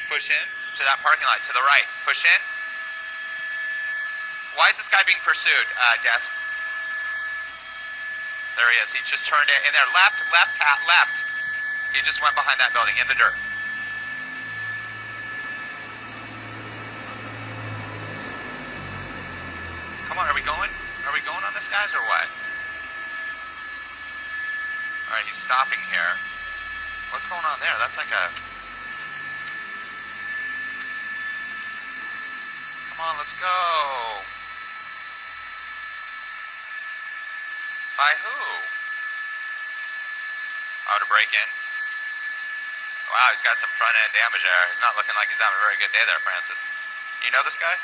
Push in to that parking lot to the right. Push in. Why is this guy being pursued, Des? There he is. He just turned in there. Left, Pat, left. He just went behind that building in the dirt. Come on, are we going? Are we going on this, guys, or what? All right, he's stopping here. What's going on there? That's like a... Come on, let's go. By who? Oh, to break in. Wow, he's got some front-end damage there. He's not looking like he's having a very good day there, Francis. You know this guy?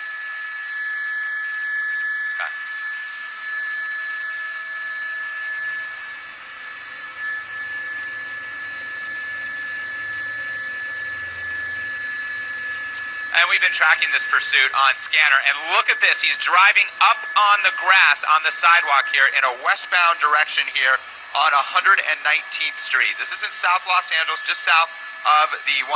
Okay. And we've been tracking this pursuit on scanner, and look at this. He's driving up on the grass on the sidewalk here in a westbound direction here on 119th Street. This is in South Los Angeles, just south of the 105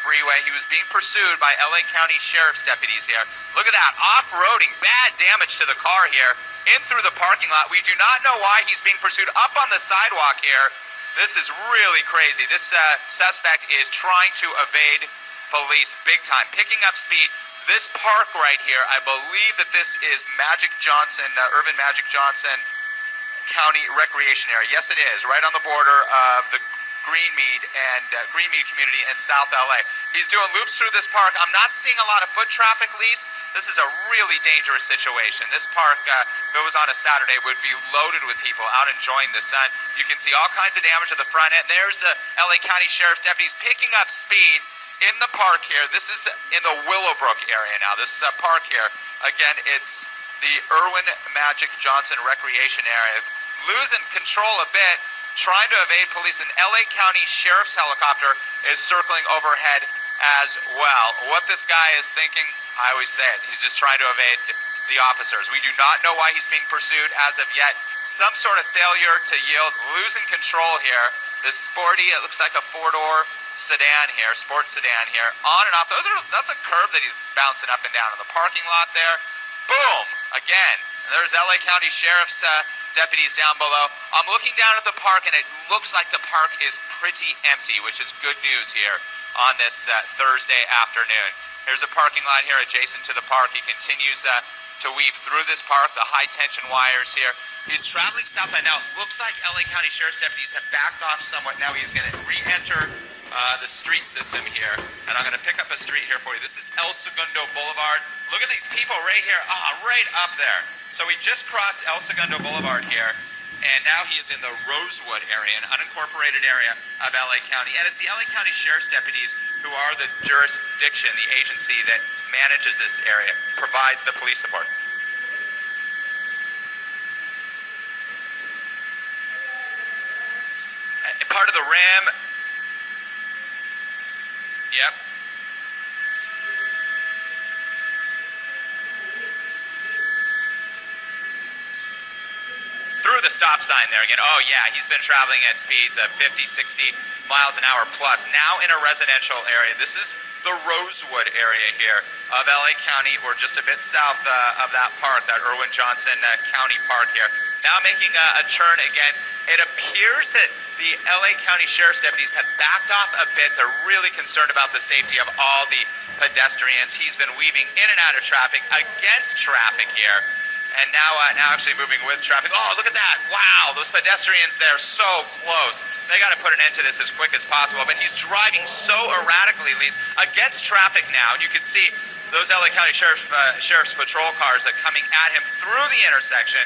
freeway. He was being pursued by LA County Sheriff's deputies here. Look at that, off-roading, bad damage to the car here, in through the parking lot. We do not know why he's being pursued up on the sidewalk here. This is really crazy. This suspect is trying to evade police big time, picking up speed. This park right here, I believe that this is Magic Johnson, Irvin Magic Johnson County Recreation Area. Yes, it is, right on the border of the Greenmead community in South LA. He's doing loops through this park. I'm not seeing a lot of foot traffic, Lise. This is a really dangerous situation. This park, if it was on a Saturday, would be loaded with people out enjoying the sun. You can see all kinds of damage to the front end. There's the LA County Sheriff's deputies picking up speed in the park here. This is in the Willowbrook area now. This park here, again, it's the Irvin Magic Johnson Recreation Area. Losing control a bit, trying to evade police. An LA County Sheriff's helicopter is circling overhead as well. What this guy is thinking, I always say it, he's just trying to evade the officers. We do not know why he's being pursued as of yet. Some sort of failure to yield, losing control here. This sporty, it looks like a four-door sedan here, sports sedan here, on and off. That's a curve that he's bouncing up and down in the parking lot there. Boom! Again, there's LA County Sheriff's deputies down below. I'm looking down at the park, and it looks like the park is pretty empty, which is good news here on this Thursday afternoon. There's a parking lot here adjacent to the park. He continues to weave through this park, the high-tension wires here. He's traveling southbound now. Looks like LA County Sheriff's deputies have backed off somewhat. Now he's going to re-enter the street system here, and I'm going to pick up a street here for you. This is El Segundo Boulevard. Look at these people right here, right up there. So we just crossed El Segundo Boulevard here, and now he is in the Rosewood area, an unincorporated area of LA County. And it's the LA County Sheriff's deputies who are the jurisdiction, the agency that manages this area, provides the police support. Part of the RAM. Yep. Through the stop sign there again. Oh yeah, he's been traveling at speeds of 50, 60 miles an hour plus. Now in a residential area. This is the Rosewood area here of LA County, or just a bit south of that park, that Irvin Johnson County Park here. Now making a turn again. It appears that the LA County Sheriff's deputies have backed off a bit. They're really concerned about the safety of all the pedestrians. He's been weaving in and out of traffic, against traffic here, and now actually moving with traffic. Oh, look at that. Wow, those pedestrians there, so close. They got to put an end to this as quick as possible, but he's driving so erratically, Lise, against traffic now, and you can see those LA County Sheriff's patrol cars that are coming at him through the intersection.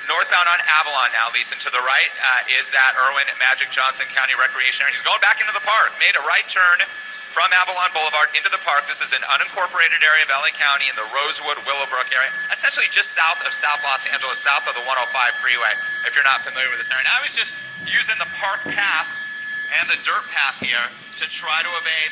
Northbound on Avalon now, Lisa. To the right is that Irvin Magic Johnson County Recreation Area. He's going back into the park. Made a right turn from Avalon Boulevard into the park. This is an unincorporated area of LA County in the Rosewood, Willowbrook area, essentially just south of South Los Angeles, south of the 105 freeway, if you're not familiar with this area. Now he's just using the park path and the dirt path here to try to evade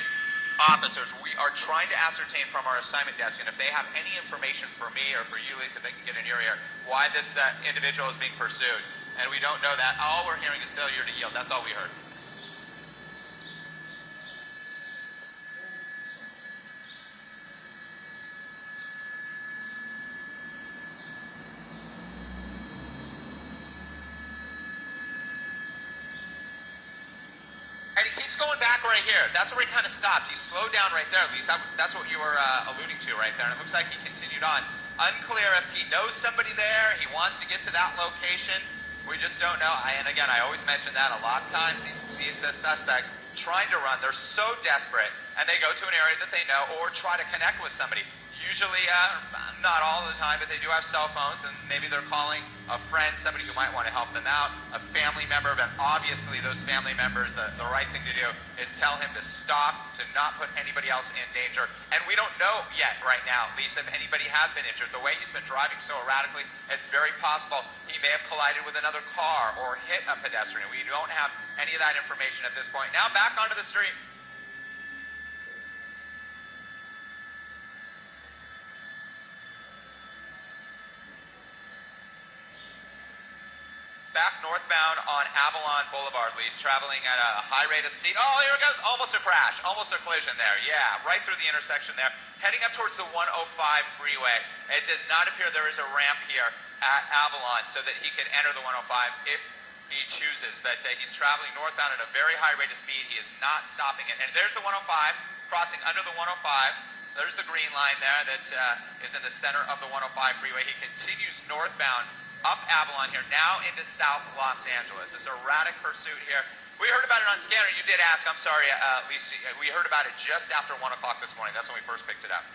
officers. We are trying to ascertain from our assignment desk, and if they have any information for me or for you, Lisa, if they can get in your ear, why this individual is being pursued. And we don't know that. All we're hearing is failure to yield. That's all we heard. And he keeps going back right here. That's where he kind of stopped. He slowed down right there, at least. That's what you were alluding to right there. And it looks like he continued on. Unclear if he knows somebody there, he wants to get to that location. We just don't know. And again, I always mention that a lot of times these suspects trying to run, they're so desperate, and they go to an area that they know or try to connect with somebody. Usually, not all the time, but they do have cell phones, and maybe they're calling a friend, somebody who might want to help them out, a family member, but obviously those family members, the right thing to do is tell him to stop, to not put anybody else in danger. And we don't know yet right now, Lisa, if anybody has been injured. The way he's been driving so erratically, it's very possible he may have collided with another car or hit a pedestrian. We don't have any of that information at this point. Now back onto the street. Back northbound on Avalon Boulevard, Lise, traveling at a high rate of speed. Oh, here it goes. Almost a crash. Almost a collision there. Yeah, right through the intersection there. Heading up towards the 105 freeway. It does not appear there is a ramp here at Avalon so that he can enter the 105 if he chooses. But he's traveling northbound at a very high rate of speed. He is not stopping it. And there's the 105, crossing under the 105. There's the green line there that is in the center of the 105 freeway. He continues northbound up Avalon here, now into South Los Angeles. This erratic pursuit here. We heard about it on Scanner. You did ask. I'm sorry, Lisa. We heard about it just after 1 o'clock this morning. That's when we first picked it up.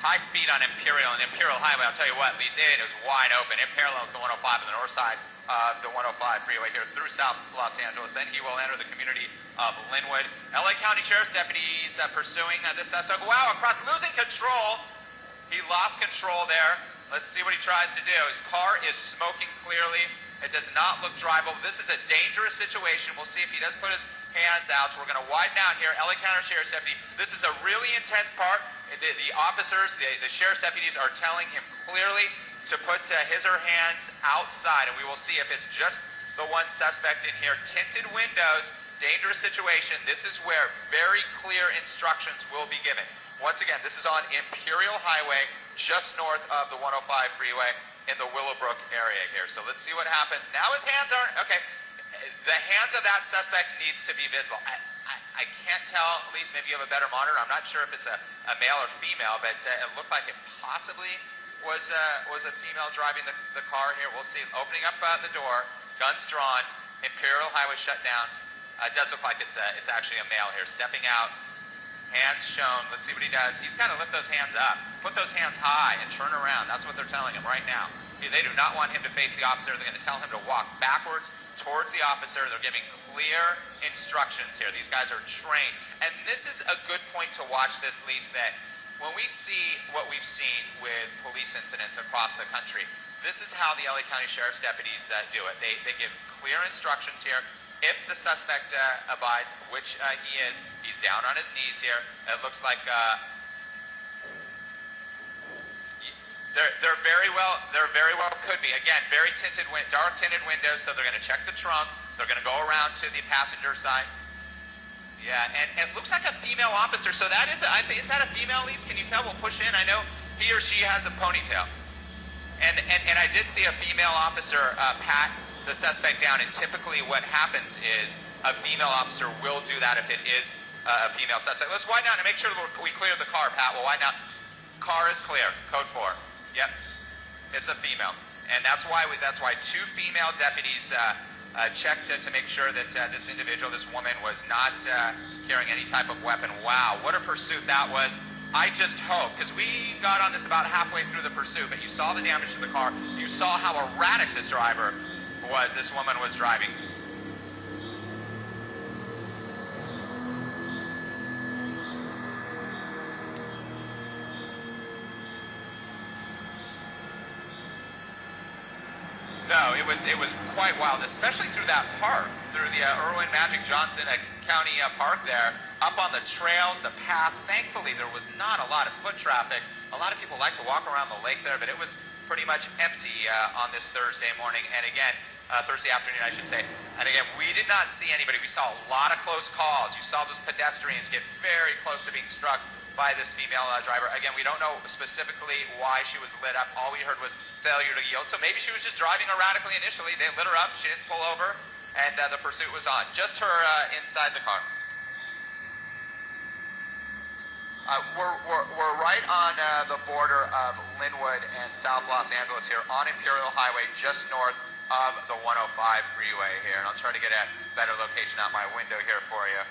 High speed on Imperial and Imperial Highway. I'll tell you what, Lisa, it is wide open. It parallels the 105 on the north side of the 105 freeway here through South Los Angeles. Then he will enter the community of Linwood. LA County Sheriff's deputies pursuing this suspect. Wow, across, losing control. He lost control there. Let's see what he tries to do. His car is smoking clearly. It does not look drivable. This is a dangerous situation. We'll see if he does put his hands out. So we're going to widen out here. LA County Sheriff's deputy. This is a really intense part. The officers, the sheriff's deputies are telling him clearly to put his or her hands outside, and we will see if it's just the one suspect in here. Tinted windows, dangerous situation. This is where very clear instructions will be given. Once again, this is on Imperial Highway, just north of the 105 freeway in the Willowbrook area here. So let's see what happens. Now his hands aren't, okay, the hands of that suspect needs to be visible. I can't tell, at least maybe you have a better monitor. I'm not sure if it's a male or female, but it looked like it possibly was a female driving the car here. We'll see. Opening up the door, guns drawn, Imperial Highway shut down. It does look like it's actually a male here. Stepping out, hands shown. Let's see what he does. He's got to lift those hands up. Put those hands high and turn around. That's what they're telling him right now. They do not want him to face the officer. They're going to tell him to walk backwards towards the officer. They're giving clear instructions here. These guys are trained. And this is a good point to watch this, Lise, that when we see what we've seen with police incidents across the country, this is how the LA County Sheriff's deputies do it. They give clear instructions here. If the suspect abides, which he is, he's down on his knees here. It looks like There very well could be. Again, very tinted, dark tinted windows, so they're going to check the trunk. They're going to go around to the passenger side. Yeah, and it looks like a female officer. So that is, is that a female, Lise? Can you tell? We'll push in. I know he or she has a ponytail. And I did see a female officer pat the suspect down. And typically what happens is a female officer will do that if it is a female suspect. Let's widen out and make sure that we clear the car, Pat. We'll widen out. Car is clear. Code 4. Yep, it's a female, and that's why two female deputies checked to make sure that this individual, this woman, was not carrying any type of weapon. Wow, what a pursuit that was. I just hope, because we got on this about halfway through the pursuit, but you saw the damage to the car. You saw how erratic this driver was. This woman was driving. No, it was quite wild, especially through that park, through the Irwin Magic Johnson County Park there, up on the trails, the path. Thankfully, there was not a lot of foot traffic. A lot of people like to walk around the lake there, but it was pretty much empty on this Thursday morning, and again, Thursday afternoon, I should say. And again, we did not see anybody. We saw a lot of close calls. You saw those pedestrians get very close to being struck by this female driver. Again, we don't know specifically why she was lit up. All we heard was failure to yield. So maybe she was just driving erratically initially. They lit her up. She didn't pull over, and the pursuit was on. Just her inside the car. We're right on the border of Linwood and South Los Angeles here on Imperial Highway, just north of the 105 freeway here. And I'll try to get a better location out my window here for you.